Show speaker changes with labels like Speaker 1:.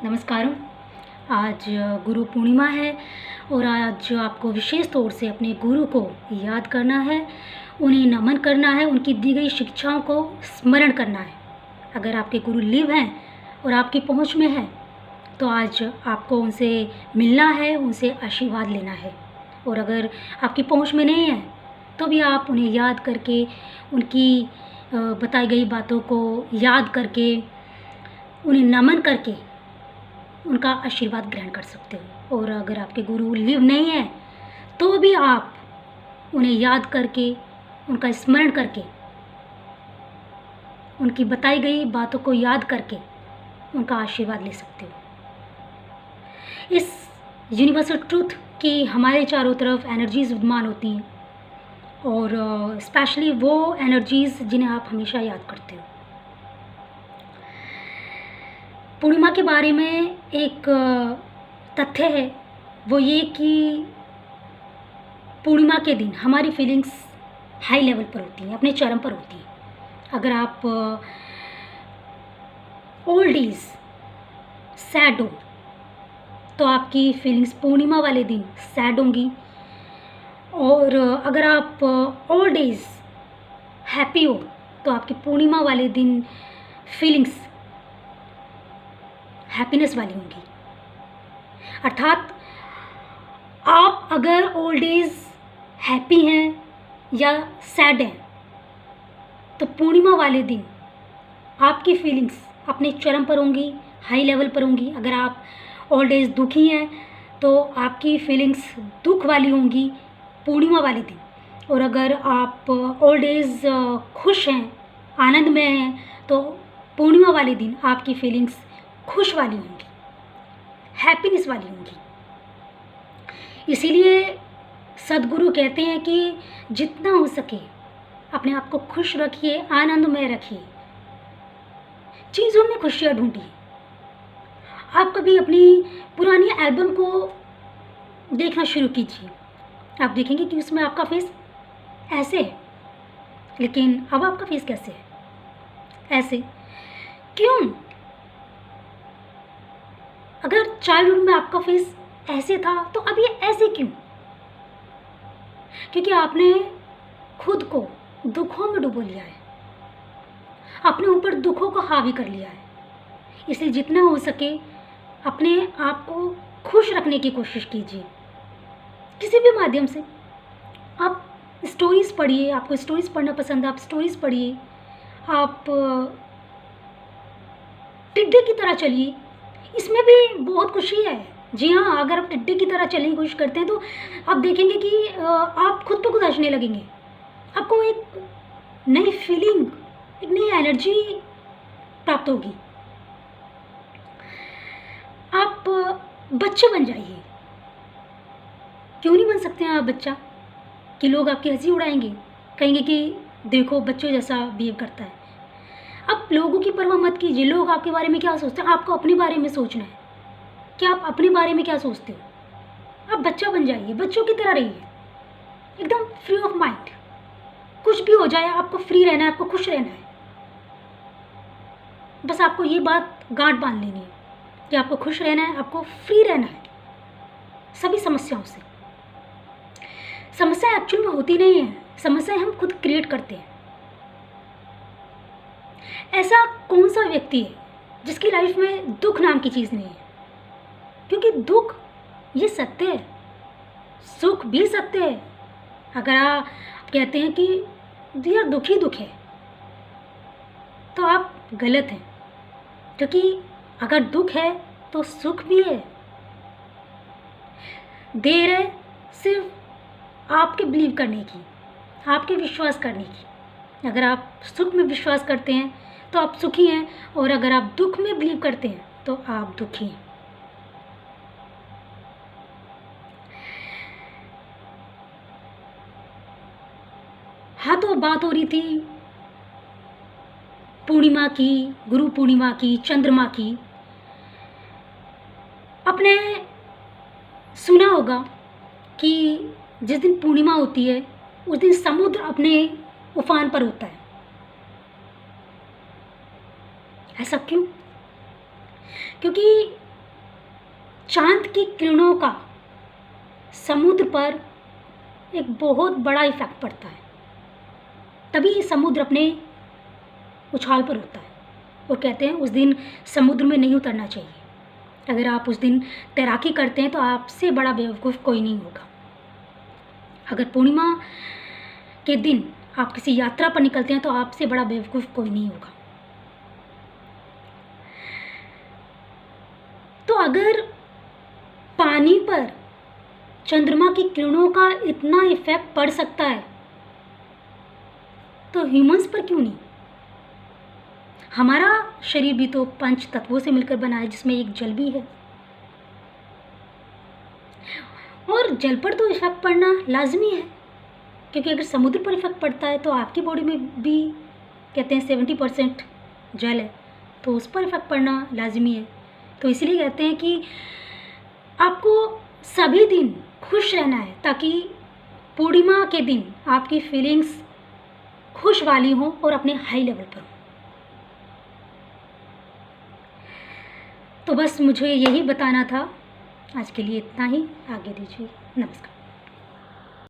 Speaker 1: नमस्कारम। आज गुरु पूर्णिमा है और आज आपको विशेष तौर से अपने गुरु को याद करना है, उन्हें नमन करना है, उनकी दी गई शिक्षाओं को स्मरण करना है। अगर आपके गुरु लिव हैं और आपकी पहुंच में है तो आज आपको उनसे मिलना है, उनसे आशीर्वाद लेना है। और अगर आपकी पहुंच में नहीं है तो भी आप उन्हें याद करके, उनकी बताई गई बातों को याद करके, उन्हें नमन करके उनका आशीर्वाद ग्रहण कर सकते हो। और अगर आपके गुरु लिव नहीं है तो भी आप उन्हें याद करके, उनका स्मरण करके, उनकी बताई गई बातों को याद करके उनका आशीर्वाद ले सकते हो। इस यूनिवर्सल ट्रूथ की हमारे चारों तरफ एनर्जीज़ विद्यमान होती हैं और स्पेशली वो एनर्जीज़ जिन्हें आप हमेशा याद करते हो। पूर्णिमा के बारे में एक तथ्य है, वो ये कि पूर्णिमा के दिन हमारी फीलिंग्स हाई लेवल पर होती हैं, अपने चरम पर होती हैं। अगर आप ओल्ड एज सैड हो तो आपकी फीलिंग्स पूर्णिमा वाले दिन सैड होंगी, और अगर आप ओल्ड एज हैप्पी हो तो आपकी पूर्णिमा वाले दिन फीलिंग्स हैप्पीनेस वाली होंगी। अर्थात आप अगर ओल्ड एज हैप्पी हैं या सैड हैं तो पूर्णिमा वाले दिन आपकी फीलिंग्स अपने चरम पर होंगी, हाई लेवल पर होंगी। अगर आप ओल्ड एज दुखी हैं तो आपकी फीलिंग्स दुख वाली होंगी पूर्णिमा वाले दिन। और अगर आप ओल्ड एज खुश हैं, आनंद में हैं, तो पूर्णिमा वाले दिन आपकी फीलिंग्स खुश वाली होंगी, हैप्पीनेस वाली होंगी। इसीलिए सद्गुरु कहते हैं कि जितना हो सके अपने आप को खुश रखिए, आनंद में रखिए, चीज़ों में खुशियाँ ढूंढिए। आप कभी अपनी पुरानी एल्बम को देखना शुरू कीजिए, आप देखेंगे कि उसमें आपका फेस ऐसे है, लेकिन अब आपका फेस कैसे है? ऐसे क्यों? अगर चाइल्डहुड में आपका फेस ऐसे था तो अब ये ऐसे क्यों? क्योंकि आपने खुद को दुखों में डुबो लिया है, अपने ऊपर दुखों को हावी कर लिया है। इसलिए जितना हो सके अपने आप को खुश रखने की कोशिश कीजिए, किसी भी माध्यम से। आप स्टोरीज़ पढ़िए, आपको स्टोरीज़ पढ़ना पसंद है, आप स्टोरीज़ पढ़िए। आप टिड्डे की तरह चलिए, इसमें भी बहुत खुशी है। जी हाँ, अगर आप टिड्डे की तरह चलने की कोशिश करते हैं तो आप देखेंगे कि आप खुद पे खुद हंसने लगेंगे। आपको एक नई फीलिंग, एक नई एनर्जी प्राप्त होगी। आप बच्चे बन जाइए। क्यों नहीं बन सकते हैं आप बच्चा? कि लोग आपकी हंसी उड़ाएंगे, कहेंगे कि देखो बच्चों जैसा बिहेव करता है। आप लोगों की परवाह मत कीजिए, लोग आपके बारे में क्या सोचते हैं, आपको अपने बारे में सोचना है कि आप अपने बारे में क्या सोचते हो। आप बच्चा बन जाइए, बच्चों की तरह रहिए, एकदम फ्री ऑफ माइंड। कुछ भी हो जाए आपको फ्री रहना है, आपको खुश रहना है। बस आपको ये बात गांठ बांध लेनी है कि आपको खुश रहना है, आपको फ्री रहना है सभी समस्याओं से। समस्या एक्चुअल में होती नहीं है, समस्याएं हम खुद क्रिएट करते हैं। ऐसा कौन सा व्यक्ति है जिसकी लाइफ में दुख नाम की चीज़ नहीं है? क्योंकि दुख ये सत्य है, सुख भी सत्य है। अगर आप कहते हैं कि यार दुख ही दुख है तो आप गलत हैं, क्योंकि अगर दुख है तो सुख भी है। देर है सिर्फ आपके बिलीव करने की, आपके विश्वास करने की। अगर आप सुख में विश्वास करते हैं तो आप सुखी हैं, और अगर आप दुख में बिलीव करते हैं तो आप दुखी हैं। हाँ, तो बात हो रही थी पूर्णिमा की, गुरु पूर्णिमा की, चंद्रमा की। आपने सुना होगा कि जिस दिन पूर्णिमा होती है उस दिन समुद्र अपने उफान पर होता है। ऐसा क्यों? क्योंकि चांद की किरणों का समुद्र पर एक बहुत बड़ा इफेक्ट पड़ता है, तभी समुद्र अपने उछाल पर होता है। और कहते हैं उस दिन समुद्र में नहीं उतरना चाहिए। अगर आप उस दिन तैराकी करते हैं तो आपसे बड़ा बेवकूफ़ कोई नहीं होगा। अगर पूर्णिमा के दिन आप किसी यात्रा पर निकलते हैं तो आपसे बड़ा बेवकूफ़ कोई नहीं होगा। तो अगर पानी पर चंद्रमा की किरणों का इतना इफेक्ट पड़ सकता है तो ह्यूमंस पर क्यों नहीं। हमारा शरीर भी तो 5 तत्वों से मिलकर बना है, जिसमें एक जल भी है, और जल पर तो इफेक्ट पड़ना लाजमी है, क्योंकि अगर समुद्र पर इफेक्ट पड़ता है तो आपकी बॉडी में भी कहते हैं 70% जल है, तो उस पर इफेक्ट पड़ना लाजमी है। तो इसलिए कहते हैं कि आपको सभी दिन खुश रहना है, ताकि पूर्णिमा के दिन आपकी फीलिंग्स खुश वाली हों और अपने हाई लेवल पर हो। तो बस मुझे यही बताना था। आज के लिए इतना ही। आगे दीजिए। नमस्कार।